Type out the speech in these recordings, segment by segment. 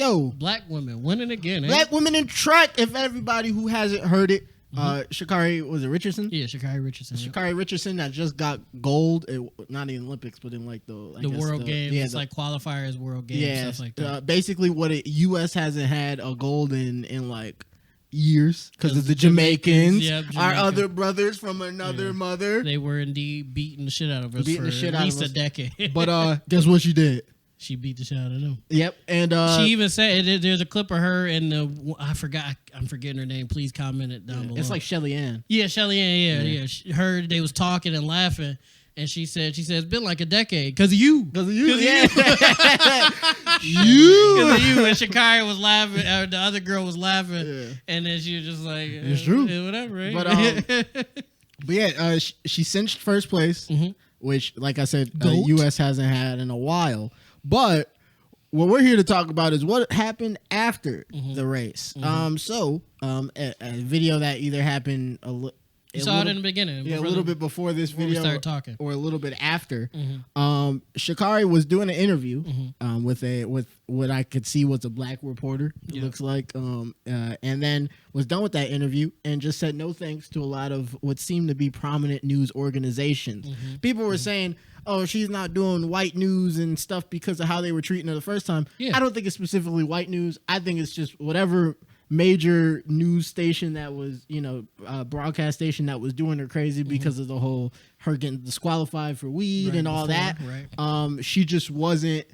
Yo, black women winning again. Black women in track. If everybody who hasn't heard it, Sha'Carri, was it Richardson? Yeah, Sha'Carri Richardson. Sha'Carri Richardson that just got gold, not in the Olympics, but in like the World Games. Yeah, it's like qualifiers, World Games, stuff like that. Basically, U.S. hasn't had a gold in like years because of the Jamaicans. Our other brothers from another mother. They were indeed beating the shit out of us for at least a decade. But guess what she did? She beat the shit out of them. Yep, and she even said there's a clip of her and I'm forgetting her name. Please comment it down below. It's like Shelly Ann. Yeah, Shelly Ann. Yeah. They was talking and laughing, and she said it's been like a decade because of you. Because of you. Yeah. Because of you. And Sha'Carri was laughing. The other girl was laughing, and then she was just like, "It's true, whatever." Right? But yeah, she cinched first place, which, like I said, U.S. hasn't had in a while. But what we're here to talk about is what happened after the race. So a video that either happened you saw it in the beginning. Yeah, a little bit before this video, we started talking, or a little bit after. Sha'Carri was doing an interview with what I could see was a black reporter. It looks like, and then was done with that interview and just said no thanks to a lot of what seemed to be prominent news organizations. People were saying, "Oh, she's not doing white news and stuff because of how they were treating her the first time." Yeah. I don't think it's specifically white news. I think it's just whatever major news station that was, broadcast station that was doing her crazy because of the whole her getting disqualified for weed and all that. Right. She just wasn't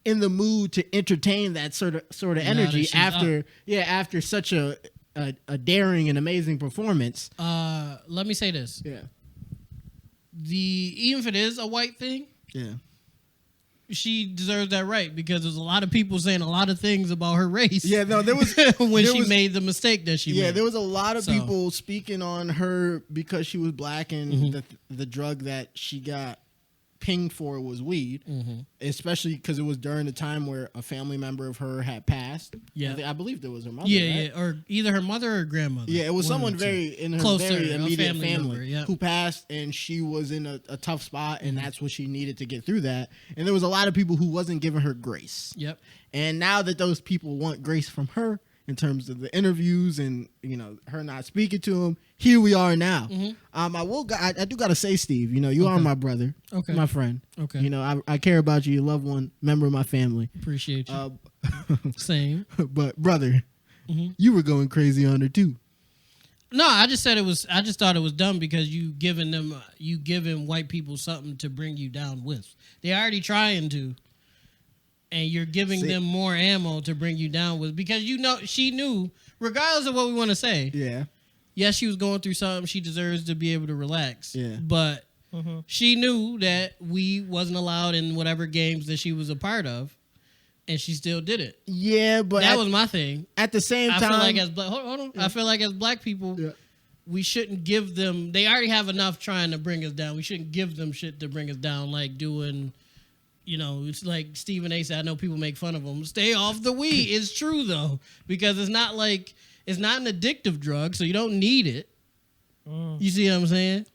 in the mood to entertain that sort of energy after such a daring and amazing performance. Let me say this. Yeah. Even if it is a white thing, she deserves that right because there's a lot of people saying a lot of things about her race. Yeah, no, there was when she made the mistake that she made. Yeah, there was a lot of people speaking on her because she was black and the drug that she got pinged for was weed, especially because it was during the time where a family member of her had passed. Yeah, I believe there was her mother. Yeah, right? Or either her mother or grandmother. Yeah, it was someone in her closer, very immediate family member, who passed, and she was in a tough spot, and that's what she needed to get through that. And there was a lot of people who wasn't giving her grace. Yep. And now that those people want grace from her in terms of the interviews and her not speaking to them, here we are now. I do gotta say, Steve, you are my brother, my friend. Okay. I care about you, loved one, member of my family. Appreciate you. Same. But brother, you were going crazy on her too. No, I just said it was. I just thought it was dumb because you giving white people something to bring you down with. They're already trying to. And you're giving them more ammo to bring you down with because she knew, regardless of what we want to say. Yeah. Yes, she was going through something. She deserves to be able to relax. Yeah. But she knew that we wasn't allowed in whatever games that she was a part of, and she still did it. Yeah, but that was my thing. At the same time, I feel like hold on. Yeah. I feel like as black people, we shouldn't give them. They already have enough trying to bring us down. We shouldn't give them shit to bring us down, like doing. It's like Stephen A. said, I know people make fun of them. Stay off the weed. It's true, though, because it's not an addictive drug, so you don't need it. You see what I'm saying?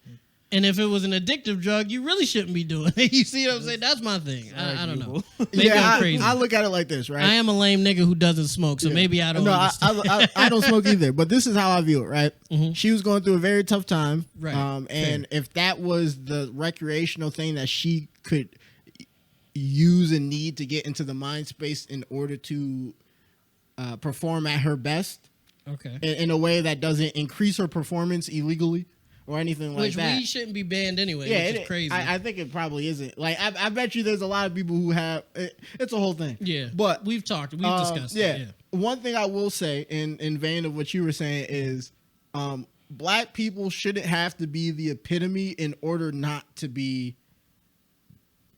And if it was an addictive drug, you really shouldn't be doing it. You see what I'm saying? That's my thing. I don't know. Maybe I'm crazy. I look at it like this, right? I am a lame nigga who doesn't smoke, so maybe I don't understand. I don't smoke either, but this is how I view it, right? She was going through a very tough time. Right. And if that was the recreational thing that she could use and need to get into the mind space in order to perform at her best, in a way that doesn't increase her performance illegally or anything like that. Which weed shouldn't be banned anyway, which is crazy. I think it probably isn't. Like, I bet you there's a lot of people who have it's a whole thing. Yeah, but we've discussed it. Yeah. One thing I will say in vein of what you were saying is black people shouldn't have to be the epitome in order not to be,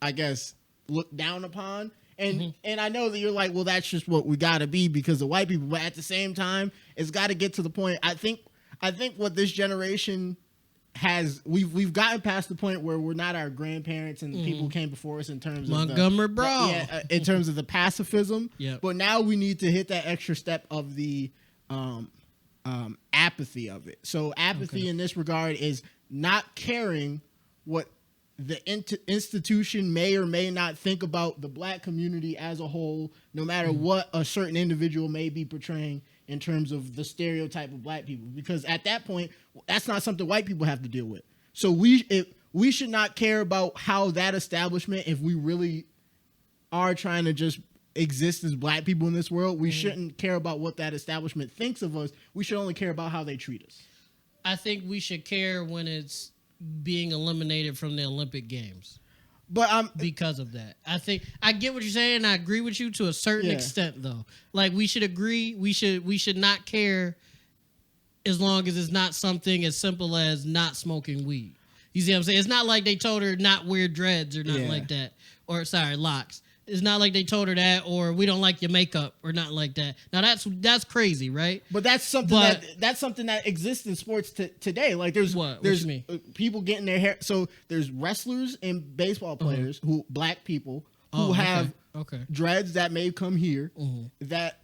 I guess, looked down upon. And I know that you're like, well, that's just what we got to be because of white people. But at the same time, it's got to get to the point. I think what this generation has, we've gotten past the point where we're not our grandparents and people came before us in terms of Montgomery Brown. In terms of the pacifism. Yep. But now we need to hit that extra step of the apathy of it. So apathy in this regard is not caring what the institution may or may not think about the black community as a whole, no matter what a certain individual may be portraying in terms of the stereotype of black people. Because at that point, that's not something white people have to deal with. So we should not care about how that establishment, if we really are trying to just exist as black people in this world, we shouldn't care about what that establishment thinks of us. We should only care about how they treat us. I think we should care when it's being eliminated from the Olympic Games. But because of that, I think I get what you're saying. And I agree with you to a certain extent, though. Like we should agree, we should not care as long as it's not something as simple as not smoking weed. You see what I'm saying? It's not like they told her not wear dreads or nothing like that, or locks. It's not like they told her that, or we don't like your makeup, or nothing like that. Now that's crazy, right? But that's something that exists in sports today. Like there's people getting their hair. So there's wrestlers and baseball players who black people who have dreads that may come here that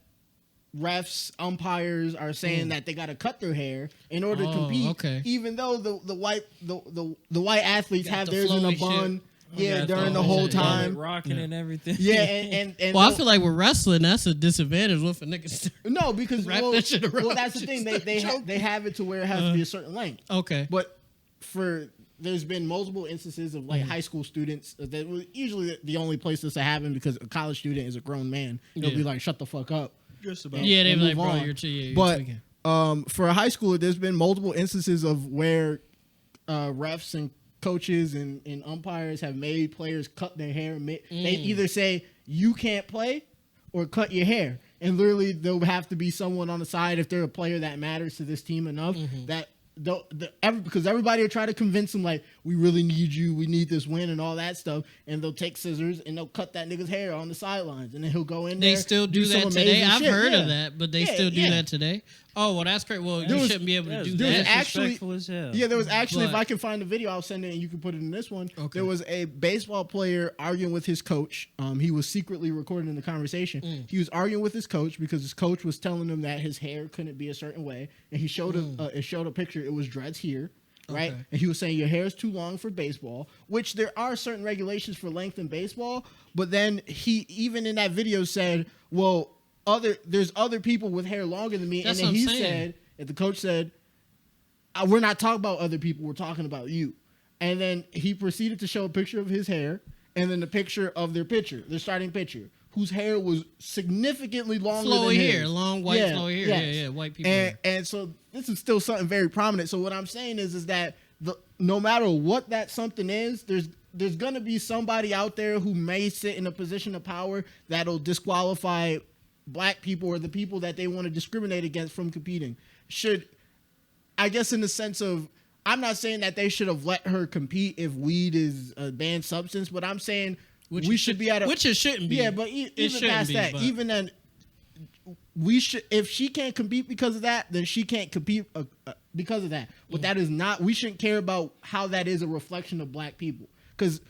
refs, umpires are saying that they got to cut their hair in order to compete. Even though the white athletes have theirs in a bun. Yeah, during the whole time, rocking and everything. Yeah, and well, I feel like with wrestling, that's a disadvantage. What for niggas? No, because that shit around. Well, that's the thing. They have it to where it has to be a certain length. Okay, but there's been multiple instances of like high school students that were usually the only place this to happen because a college student is a grown man. They'll be like, "Shut the fuck up." Just about. Yeah, they're like, "Bro, you're tweaking." For a high schooler, there's been multiple instances of where refs and coaches and umpires have made players cut their hair. They either say you can't play or cut your hair, and literally there'll have to be someone on the side if they're a player that matters to this team enough that because everybody will try to convince them like we really need you, we need this win and all that stuff, and they'll take scissors and they'll cut that nigga's hair on the sidelines, and then he'll go in there. They still do that today. I've heard of that, but they still do that today. Oh, well, that's great. Well, you shouldn't be able to do that. There was actually, if I can find the video, I'll send it and you can put it in this one. Okay. There was a baseball player arguing with his coach. He was secretly recording the conversation. He was arguing with his coach because his coach was telling him that his hair couldn't be a certain way, and he showed a picture. It was dreads here. Right, and he was saying your hair is too long for baseball, which there are certain regulations for length in baseball. But then he even in that video said, "Well, there's other people with hair longer than me," and then he said, and the coach said, "We're not talking about other people. We're talking about you." And then he proceeded to show a picture of his hair, and then the picture of their starting pitcher, whose hair was significantly longer than his. Hair, long white flowy hair. Yeah, white people. And so this is still something very prominent. So what I'm saying is that no matter what that something is, there's going to be somebody out there who may sit in a position of power that'll disqualify black people or the people that they want to discriminate against from competing. I guess in the sense of, I'm not saying that they should have let her compete if weed is a banned substance, but I'm saying we should be at a... Which it shouldn't be. Yeah, but even past that, even then, we should... If she can't compete because of that, then she can't compete because of that. But that is not... We shouldn't care about how that is a reflection of black people. Because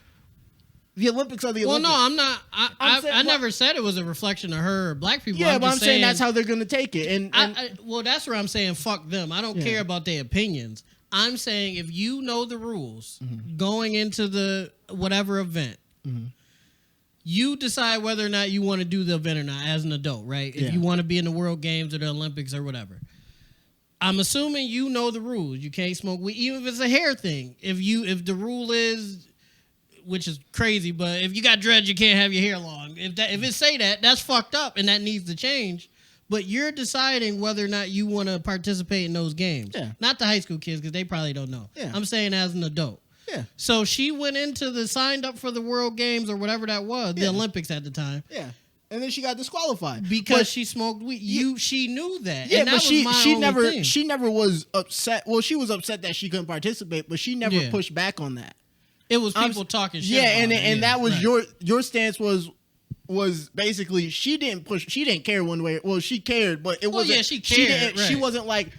the Olympics are the Olympics. Well, no, I'm not... I never said it was a reflection of her or black people. Yeah, but I'm saying that's how they're going to take it. Well, that's where I'm saying fuck them. I don't care about their opinions. I'm saying if you know the rules going into the whatever event... You decide whether or not you want to do the event or not as an adult, right? If you want to be in the World Games or the Olympics or whatever. I'm assuming you know the rules. You can't smoke weed, even if it's a hair thing. If the rule is, which is crazy, but if you got dreads, you can't have your hair long. If it say that, that's fucked up and that needs to change. But you're deciding whether or not you want to participate in those games. Yeah. Not the high school kids, because they probably don't know. Yeah. I'm saying as an adult. Yeah. So she went into signed up for the World Games or whatever that was, the Olympics at the time. Yeah. And then she got disqualified because she smoked weed. She knew that. Yeah, and that but she never was upset. Well, she was upset that she couldn't participate, but she never pushed back on that. It was people talking shit. Yeah, and that was your stance was basically she didn't push. She didn't care one way. Well, she cared, but it wasn't. Yeah, she cared. She wasn't like,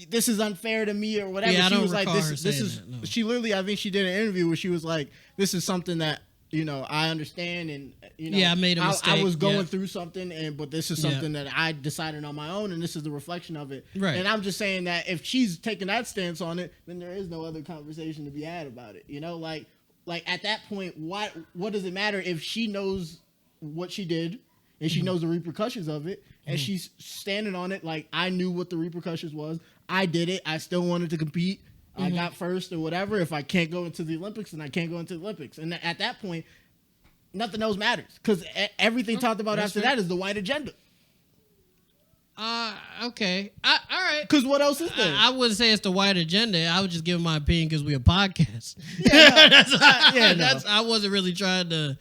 this is unfair to me or whatever. Yeah, she was like, this is. That, no. She literally, I think she did an interview where she was like, this is something that I understand, and I made a mistake. I was going through something, but this is something that I decided on my own, and this is the reflection of it. Right. And I'm just saying that if she's taking that stance on it, then there is no other conversation to be had about it. Like like at that point, what does it matter if she knows what she did and she knows the repercussions of it and she's standing on it like I knew what the repercussions was. I did it. I still wanted to compete. I got first or whatever. If I can't go into the Olympics, then I can't go into the Olympics. And at that point, nothing else matters because everything talked about after that is the white agenda. Okay. All right. Because what else is there? I wouldn't say it's the white agenda. I would just give my opinion because we're a podcast. I wasn't really trying to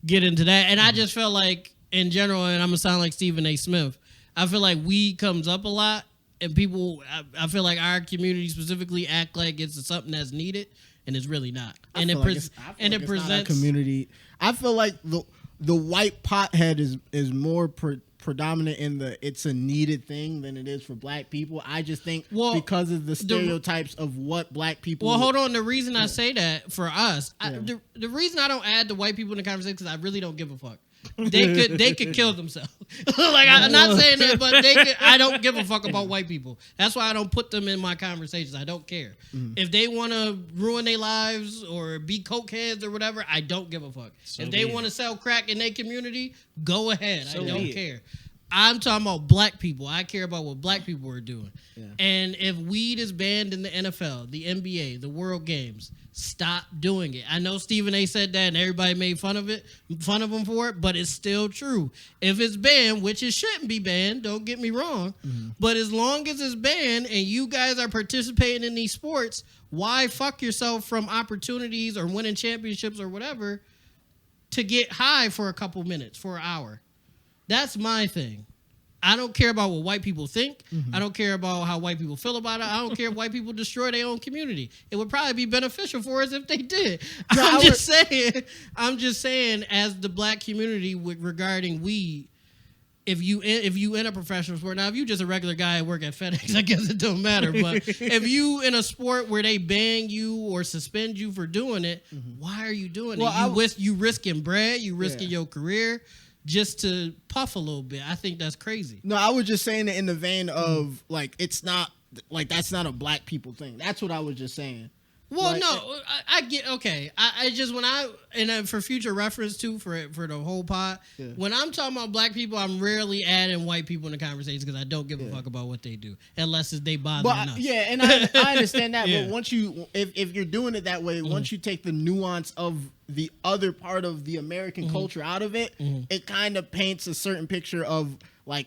get into that. And I just felt like, in general, and I'm going to sound like Stephen A. Smith, I feel like weed comes up a lot. And people, I feel like our community specifically act like it's something that's needed, and it's really not. And it presents community. I feel like the white pothead is more predominant in it's a needed thing than it is for black people. I just think because of the stereotypes of what black people. Well, hold on. The reason I say that for us, the reason I don't add the white people in the conversation because I really don't give a fuck. They could kill themselves. Like I'm not saying that, but I don't give a fuck about white people. That's why I don't put them in my conversations. I don't care if they want to ruin their lives or be cokeheads or whatever. I don't give a fuck. If they want to sell crack in their community, go ahead. I don't care. I'm talking about black people. I care about what black people are doing. Yeah. And if weed is banned in the NFL, the NBA, the World Games, stop doing it. I know Stephen A. said that and everybody made fun of him for it, but it's still true. If it's banned, which it shouldn't be banned, don't get me wrong, but as long as it's banned and you guys are participating in these sports, why fuck yourself from opportunities or winning championships or whatever to get high for a couple minutes, for an hour? That's my thing. I don't care about what white people think. I don't care about how white people feel about it. I don't care if white people destroy their own community. It would probably be beneficial for us if they did. I'm just saying, as the black community regarding weed, if you in a professional sport, now if you just a regular guy at work at FedEx, I guess it don't matter. But if you in a sport where they ban you or suspend you for doing it, why are you doing it? You risking bread, you risking your career just to puff a little bit. I think that's crazy. No, I was just saying it in the vein of like it's not like that's not a black people thing. That's what I was just saying. Well, like, no, I get okay. I just for future reference too for the whole pod. Yeah. When I'm talking about black people, I'm rarely adding white people in the conversation because I don't give a fuck about what they do unless they bother us. Yeah, and I understand that. But once if you're doing it that way, once you take the nuance of the other part of the American culture out of it, it kind of paints a certain picture of like.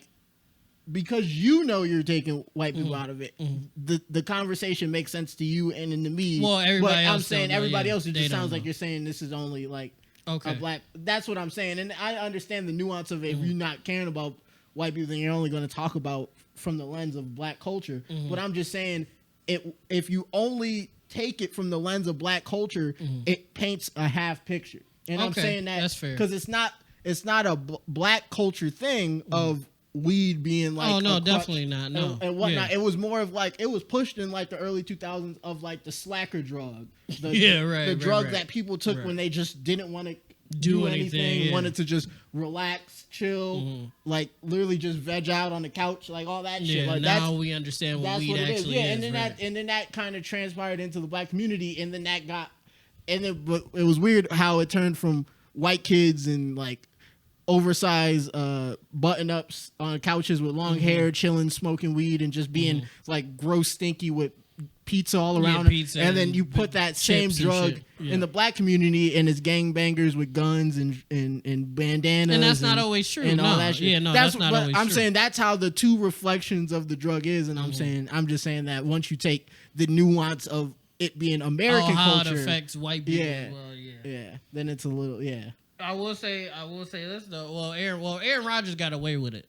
Because you're taking white people out of it, the conversation makes sense to you and to me. Well, everybody else. I'm saying everybody else. It just sounds like you're saying this is only like a black. That's what I'm saying, and I understand the nuance of it. If you're not caring about white people, then you're only going to talk about from the lens of black culture. But I'm just saying, if you only take it from the lens of black culture, it paints a half picture. And I'm saying that's fair because it's not a black culture thing of weed being like definitely not and whatnot. It was more of like it was pushed in like the early 2000s of like the slacker drug, the drug that people took when they just didn't want to do anything, wanted to just relax, chill, like literally just veg out on the couch, like all that shit. Like now we understand what weed actually is. And then that kind of transpired into the black community, and then it was weird how it turned from white kids and like oversized button-ups on couches with long hair, chilling, smoking weed, and just being like gross, stinky with pizza all around them. And then you put that same drug in the black community, and it's gangbangers with guns and bandanas. And that's not always true. And all that shit. Yeah, no, that's not always true. I'm saying that's how the two reflections of the drug is, and I'm just saying that once you take the nuance of it being American how culture, it affects white people. Then it's a little I will say this though. Well, Aaron Rodgers got away with it.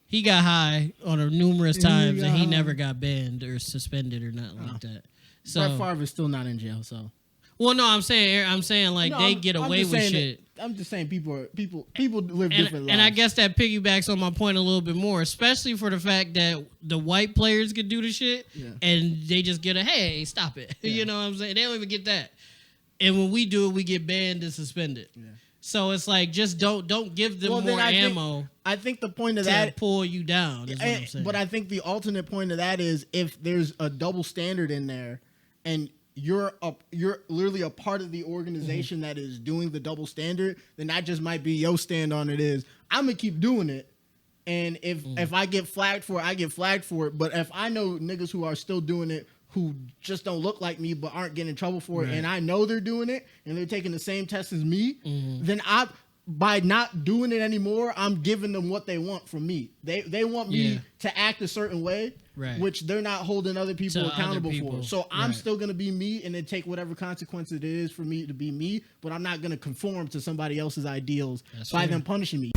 He got high on numerous times, and he never got banned or suspended or nothing like that. So Brett Favre is still not in jail. So, well, no, I'm saying like they get away with shit. I'm just saying people live different lives. And I guess that piggybacks on my point a little bit more, especially for the fact that the white players could do the shit, and they just get hey, stop it. You know what I'm saying? They don't even get that. And when we do it, we get banned and suspended. Yeah. So it's like just don't give them more ammo. I think the point of that pull you down. Is what I'm saying. But I think the alternate point of that is if there's a double standard in there, and you're literally a part of the organization that is doing the double standard, then that just might be your stand on it is, I'm gonna keep doing it. And if I get flagged for it, I get flagged for it. But if I know niggas who are still doing it, who just don't look like me but aren't getting in trouble for it, and I know they're doing it and they're taking the same test as me, then by not doing it anymore, I'm giving them what they want from me. They want me to act a certain way, which they're not holding other people accountable for. So I'm still going to be me and then take whatever consequence it is for me to be me, but I'm not going to conform to somebody else's ideals by them punishing me.